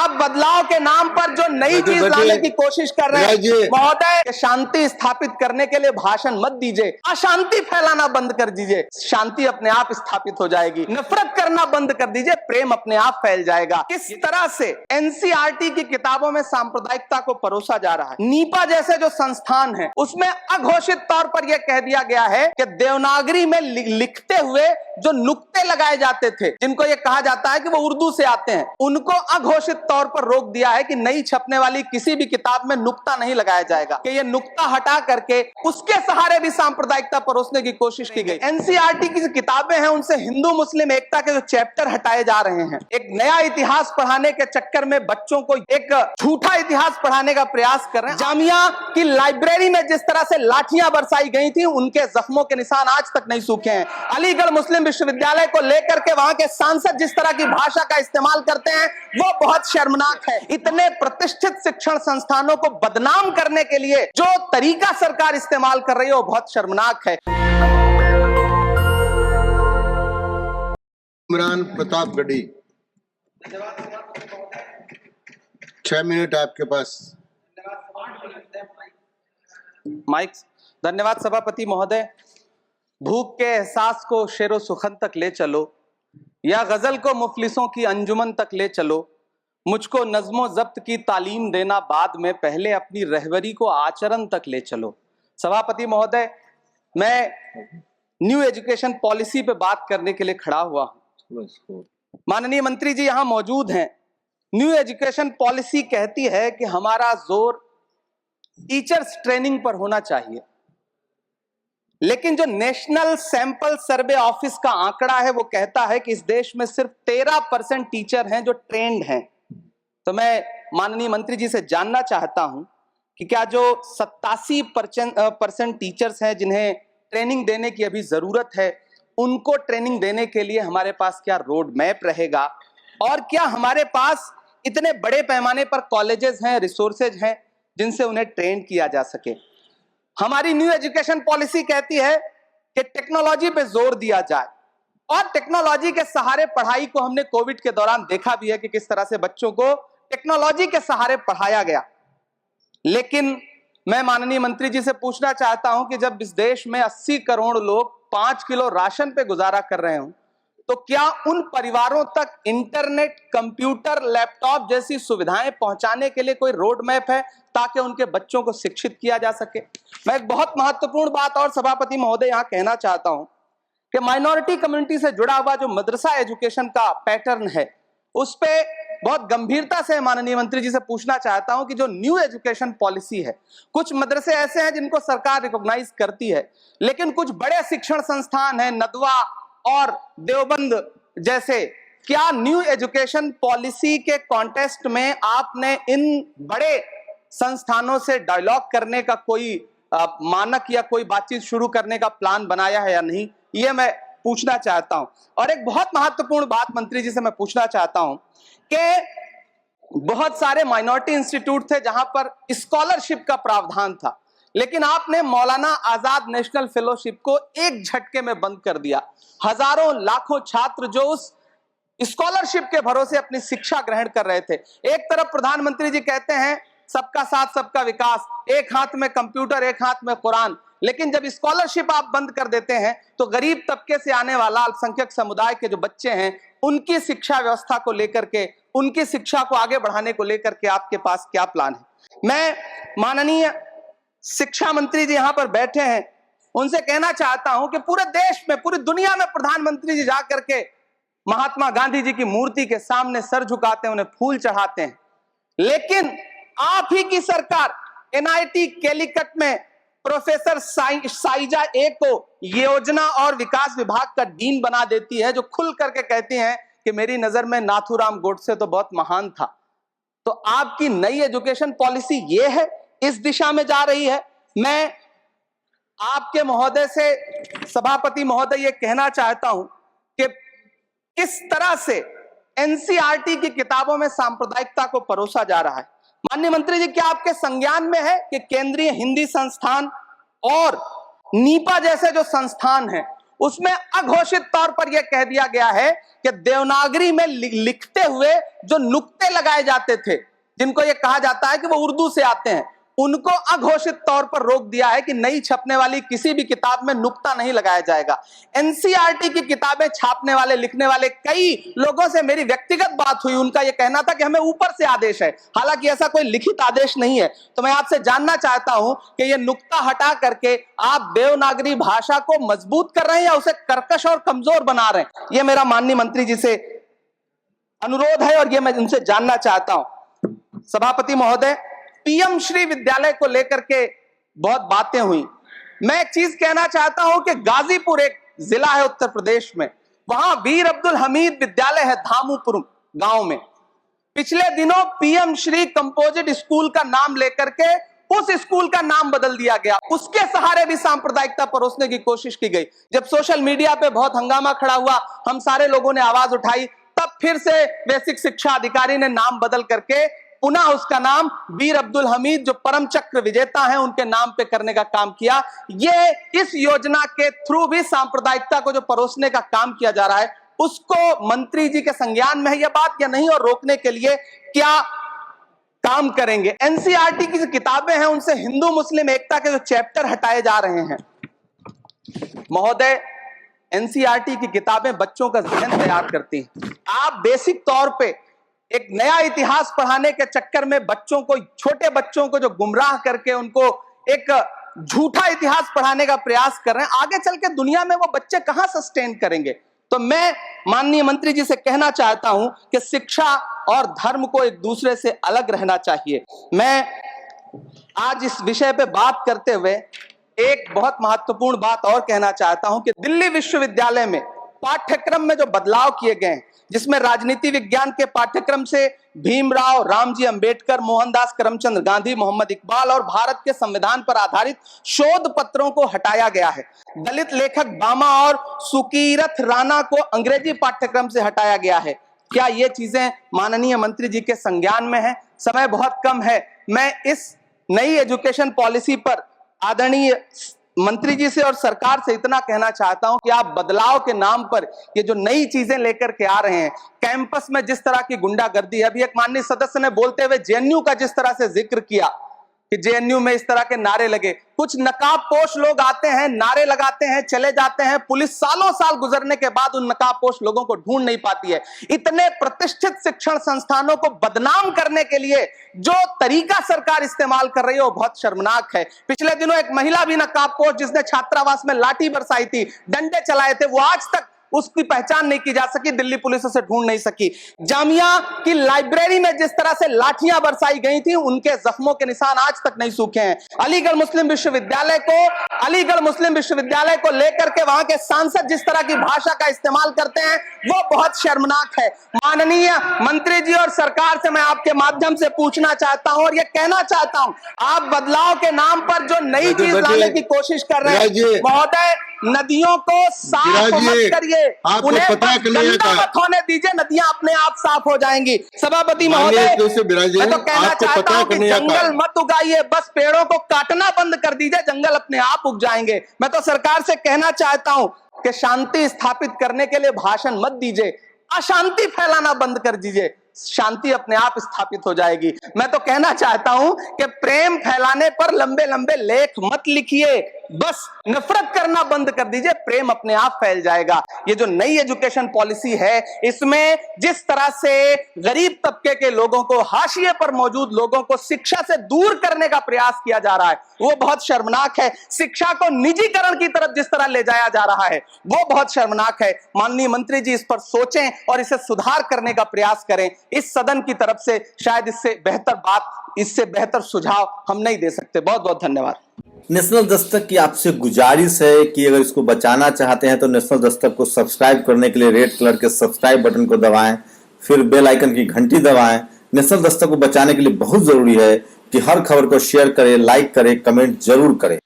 आप बदलाव के नाम पर जो नई चीज लाने की कोशिश कर रहे हैं महोदय, शांति स्थापित करने के लिए भाषण मत दीजिए, अशांति फैलाना बंद कर दीजिए, शांति अपने आप स्थापित हो जाएगी। नफरत करना बंद कर दीजिए, प्रेम अपने आप फैल जाएगा। किस तरह से एनसीईआरटी की किताबों में सांप्रदायिकता को परोसा जा रहा है। नीपा जैसे जो संस्थान है उसमें अघोषित तौर पर यह कह दिया गया है कि देवनागरी में लिखते हुए जो नुक्ते लगाए जाते थे, जिनको यह कहा जाता है कि वो उर्दू से आते हैं, उनको अघोषित तौर पर रोक दिया है कि नई छपने वाली किसी भी किताब में नुक्ता नहीं लगाया जाएगा, कि यह नुक्ता हटा करके उसके सहारे भी सांप्रदायिकता परोसने की कोशिश की गई। एनसीईआरटी की जो किताबें हैं उनसे हिंदू मुस्लिम एकता के जो चैप्टर हटाए जा रहे हैं, एक नया इतिहास पढ़ाने के चक्कर में बच्चों को एक झूठा इतिहास पढ़ाने का प्रयास कर रहे हैं। जामिया की लाइब्रेरी में जिस तरह से लाठियां बरसाई गई थी, उनके जख्मों के निशान आज तक नहीं सूखे हैं। अलीगढ़ मुस्लिम विश्वविद्यालय को लेकर के वहां के सांसद जिस तरह की भाषा का इस्तेमाल करते हैं वो बहुत शर्मनाक है। इतने प्रतिष्ठित शिक्षण संस्थानों को बदनाम करने के लिए जो तरीका सरकार इस्तेमाल कर रही है वो बहुत शर्मनाक है। इमरान प्रतापगढ़ी, 6 मिनट आपके पास। माइक। धन्यवाद सभापति महोदय। भूख के एहसास को शेरो सुखन तक ले चलो, या गजल को मुफलिसों की अंजुमन तक ले चलो, मुझको नज्मो जब्त की तालीम देना बाद में, पहले अपनी रहबरी को आचरण तक ले चलो। सभापति महोदय, मैं न्यू एजुकेशन पॉलिसी पे बात करने के लिए खड़ा हुआ हूं। माननीय मंत्री जी यहां मौजूद हैं। न्यू एजुकेशन पॉलिसी कहती है कि हमारा जोर टीचर्स ट्रेनिंग पर होना चाहिए, लेकिन जो नेशनल सैंपल सर्वे ऑफिस का आंकड़ा है वो कहता है कि इस देश में सिर्फ 13% टीचर हैं जो ट्रेंड हैं। तो मैं माननीय मंत्री जी से जानना चाहता हूं कि क्या जो 87% टीचर्स हैं जिन्हें ट्रेनिंग देने की अभी जरूरत है, उनको ट्रेनिंग देने के लिए हमारे पास क्या रोड मैप रहेगा, और क्या हमारे पास इतने बड़े पैमाने पर कॉलेजेस हैं, रिसोर्सेज हैं जिनसे उन्हें ट्रेन किया जा सके। हमारी न्यू एजुकेशन पॉलिसी कहती है कि टेक्नोलॉजी पे जोर दिया जाए, और टेक्नोलॉजी के सहारे पढ़ाई को हमने कोविड के दौरान देखा भी है कि किस तरह से बच्चों को टेक्नोलॉजी के सहारे पढ़ाया गया। लेकिन मैं माननीय मंत्री जी से पूछना चाहता हूं कि जब इस देश में 80 करोड़ लोग 5 किलो राशन पे गुजारा कर रहे हों, तो क्या उन परिवारों तक इंटरनेट, कंप्यूटर, लैपटॉप जैसी सुविधाएं पहुंचाने के लिए कोई रोड मैप है ताकि उनके बच्चों को शिक्षित किया जा सके। मैं एक बहुत महत्वपूर्ण बात और सभापति महोदय यहां कहना चाहता हूं कि माइनॉरिटी कम्युनिटी से जुड़ा हुआ जो मदरसा एजुकेशन का पैटर्न है, उस पे बहुत गंभीरता से माननीय मंत्री जी से पूछना चाहता हूं कि जो न्यू एजुकेशन पॉलिसी है, कुछ मदरसे ऐसे हैं जिनको सरकार रिकॉग्नाइज करती है, लेकिन कुछ बड़े शिक्षण संस्थान हैं, नदवा और देवबंद जैसे, क्या न्यू एजुकेशन पॉलिसी के कॉन्टेस्ट में आपने इन बड़े संस्थानों से डायलॉग करने का कोई मानक या कोई बातचीत शुरू करने का प्लान बनाया है या नहीं, ये मैं पूछना चाहता हूं। और एक बहुत महत्वपूर्ण बात मंत्री जी से मैं पूछना चाहता हूं कि बहुत सारे माइनॉरिटी इंस्टीट्यूट थे जहां पर स्कॉलरशिप का प्रावधान था, लेकिन आपने मौलाना आजाद नेशनल फेलोशिप को एक झटके में बंद कर दिया। हजारों लाखों छात्र जो उस स्कॉलरशिप के भरोसे अपनी शिक्षा ग्रहण कर रहे थे। एक तरफ प्रधानमंत्री जी कहते हैं सबका साथ सबका विकास, एक हाथ में कंप्यूटर एक हाथ में कुरान, लेकिन जब स्कॉलरशिप आप बंद कर देते हैं तो गरीब तबके से आने वाला अल्पसंख्यक समुदाय के जो बच्चे हैं, उनकी शिक्षा व्यवस्था को लेकर के, उनकी शिक्षा को आगे बढ़ाने को लेकर के आपके पास क्या प्लान है। मैं माननीय शिक्षा मंत्री जी यहां पर बैठे हैं, उनसे कहना चाहता हूं कि पूरे देश में, पूरी दुनिया में प्रधानमंत्री जी जाकर के महात्मा गांधी जी की मूर्ति के सामने सर झुकाते हैं, उन्हें फूल चढ़ाते हैं, लेकिन आप ही की सरकार एनआईटी कैलीकट में प्रोफेसर साइजा ए को योजना और विकास विभाग का डीन बना देती है, जो खुल करके कहती हैं कि मेरी नजर में नाथूराम गोडसे तो बहुत महान था। तो आपकी नई एजुकेशन पॉलिसी ये है, इस दिशा में जा रही है। मैं आपके महोदय से, सभापति महोदय, ये कहना चाहता हूं कि किस तरह से एनसीईआरटी की किताबों में सांप्रदायिकता को परोसा जा रहा है। माननीय मंत्री जी, क्या आपके संज्ञान में है कि केंद्रीय हिंदी संस्थान और नीपा जैसे जो संस्थान हैं उसमें अघोषित तौर पर यह कह दिया गया है कि देवनागरी में लिखते हुए जो नुक्ते लगाए जाते थे, जिनको यह कहा जाता है कि वो उर्दू से आते हैं, उनको अघोषित तौर पर रोक दिया है कि नई छपने वाली किसी भी किताब में नुक्ता नहीं लगाया जाएगा। एनसीईआरटी की किताबें छापने वाले, लिखने वाले कई लोगों से मेरी व्यक्तिगत बात हुई। उनका यह कहना था कि हमें ऊपर से आदेश है, हालांकि ऐसा कोई लिखित आदेश नहीं है। तो मैं आपसे जानना चाहता हूं कि यह नुक्ता हटा करके आप देवनागरी भाषा को मजबूत कर रहे हैं या उसे कर्कश और कमजोर बना रहे हैं? यह मेरा माननीय मंत्री जी से अनुरोध है और यह मैं उनसे जानना चाहता हूं। सभापति महोदय, पीएम श्री विद्यालय को लेकर के बहुत बातें हुई। मैं एक चीज कहना चाहता हूं कि गाजीपुर एक जिला है उत्तर प्रदेश में, वहां वीर अब्दुल हमीद विद्यालय है धामूपुर गांव में। पिछले दिनों पीएम श्री कंपोजिट स्कूल का नाम लेकर के उस स्कूल का नाम बदल दिया गया। उसके सहारे भी सांप्रदायिकता परोसने की कोशिश की गई। जब सोशल मीडिया पे बहुत हंगामा खड़ा हुआ, हम सारे लोगों ने आवाज उठाई, तब फिर से बेसिक शिक्षा अधिकारी ने नाम बदल करके पुनः उसका नाम वीर अब्दुल हमीद, जो परम चक्र विजेता हैं, उनके नाम पे करने का काम किया। ये इस योजना के थ्रू भी सांप्रदायिकता को जो परोसने का काम किया जा रहा है, उसको मंत्री जी के संज्ञान में है यह बात या नहीं, और रोकने के लिए क्या काम करेंगे? एनसीईआरटी की जो किताबें हैं उनसे हिंदू मुस्लिम एकता के जो चैप्टर हटाए जा रहे हैं। महोदय, एनसीईआरटी की किताबें बच्चों का ज़हन तैयार करती हैं। आप बेसिक तौर पे एक नया इतिहास पढ़ाने के चक्कर में बच्चों को, छोटे बच्चों को जो गुमराह करके उनको एक झूठा इतिहास पढ़ाने का प्रयास कर रहे हैं, आगे चल के दुनिया में वो बच्चे कहां सस्टेन करेंगे? तो मैं माननीय मंत्री जी से कहना चाहता हूं कि शिक्षा और धर्म को एक दूसरे से अलग रहना चाहिए। मैं आज इस विषय पे बात करते हुए एक बहुत महत्वपूर्ण बात और कहना चाहता हूं कि दिल्ली विश्वविद्यालय में पाठ्यक्रम में जो बदलाव किए गए हैं, जिसमें राजनीति विज्ञान के पाठ्यक्रम से भीमराव रामजी अंबेडकर, मोहनदास करमचंद गांधी, मोहम्मद इकबाल और भारत के संविधान पर आधारित शोध पत्रों को हटाया गया है। दलित लेखक बामा और सुकीरथ राणा को अंग्रेजी पाठ्यक्रम से हटाया गया है। क्या ये चीजें माननीय मंत्री जी के संज्ञान में है? समय बहुत कम है। मैं इस नई एजुकेशन पॉलिसी पर आदरणीय मंत्री जी से और सरकार से इतना कहना चाहता हूं कि आप बदलाव के नाम पर ये जो नई चीजें लेकर के आ रहे हैं, कैंपस में जिस तरह की गुंडागर्दी है, अभी एक माननीय सदस्य ने बोलते हुए जेएनयू का जिस तरह से जिक्र किया कि जेएनयू में इस तरह के नारे लगे, कुछ नकाबपोश लोग आते हैं, नारे लगाते हैं, चले जाते हैं, पुलिस सालों साल गुजरने के बाद उन नकाबपोश लोगों को ढूंढ नहीं पाती है। इतने प्रतिष्ठित शिक्षण संस्थानों को बदनाम करने के लिए जो तरीका सरकार इस्तेमाल कर रही है वो बहुत शर्मनाक है। पिछले दिनों एक महिला भी नकाबपोश, जिसने छात्रावास में लाठी बरसाई थी, डंडे चलाए थे, वो आज तक उसकी पहचान नहीं की जा सकी, दिल्ली पुलिस उसे ढूंढ नहीं सकी। जामिया की लाइब्रेरी में जिस तरह से लाठियां बरसाई गई थी, उनके जख्मों के निशान आज तक नहीं सूखे हैं। अलीगढ़ मुस्लिम विश्वविद्यालय को लेकर के वहां के सांसद जिस तरह की भाषा का इस्तेमाल करते हैं, वो बहुत शर्मनाक है। माननीय मंत्री जी और सरकार से मैं आपके माध्यम से पूछना चाहता हूं और ये कहना चाहता हूं, आप बदलाव के नाम पर जो नई चीज लाने की कोशिश कर रहे हैं, महोदय, नदियों को साफ मत करिए, उन्हें गंदा मत होने दीजिए, नदियां अपने आप साफ हो जाएंगी। सभापति महोदय, मैं तो कहना चाहता हूं कि जंगल मत उगाइए, बस पेड़ों को काटना बंद कर दीजिए, जंगल अपने आप उग जाएंगे। मैं तो सरकार से कहना चाहता हूं कि शांति स्थापित करने के लिए भाषण मत दीजिए, अशांति फैलाना बंद कर दीजिए, शांति अपने आप स्थापित हो जाएगी। मैं तो कहना चाहता हूं कि प्रेम फैलाने पर लंबे लंबे लेख मत लिखिए, बस नफरत करना बंद कर दीजिए, प्रेम अपने आप फैल जाएगा। ये जो नई एजुकेशन पॉलिसी है, इसमें जिस तरह से गरीब तबके के लोगों को, हाशिए पर मौजूद लोगों को शिक्षा से दूर करने का प्रयास किया जा रहा है, वो बहुत शर्मनाक है। शिक्षा को निजीकरण की तरफ जिस तरह ले जाया जा रहा है, वो बहुत शर्मनाक है। माननीय मंत्री जी इस पर सोचें और इसे सुधार करने का प्रयास करें। इस सदन की तरफ से शायद इससे बेहतर बात, इससे बेहतर सुझाव हम नहीं दे सकते। बहुत बहुत धन्यवाद। नेशनल दस्तक की आपसे गुजारिश है कि अगर इसको बचाना चाहते हैं तो नेशनल दस्तक को सब्सक्राइब करने के लिए रेड कलर के सब्सक्राइब बटन को दबाएं, फिर बेल आइकन की घंटी दबाएं। नेशनल दस्तक को बचाने के लिए बहुत जरूरी है कि हर खबर को शेयर करें, लाइक करें, कमेंट जरूर करें।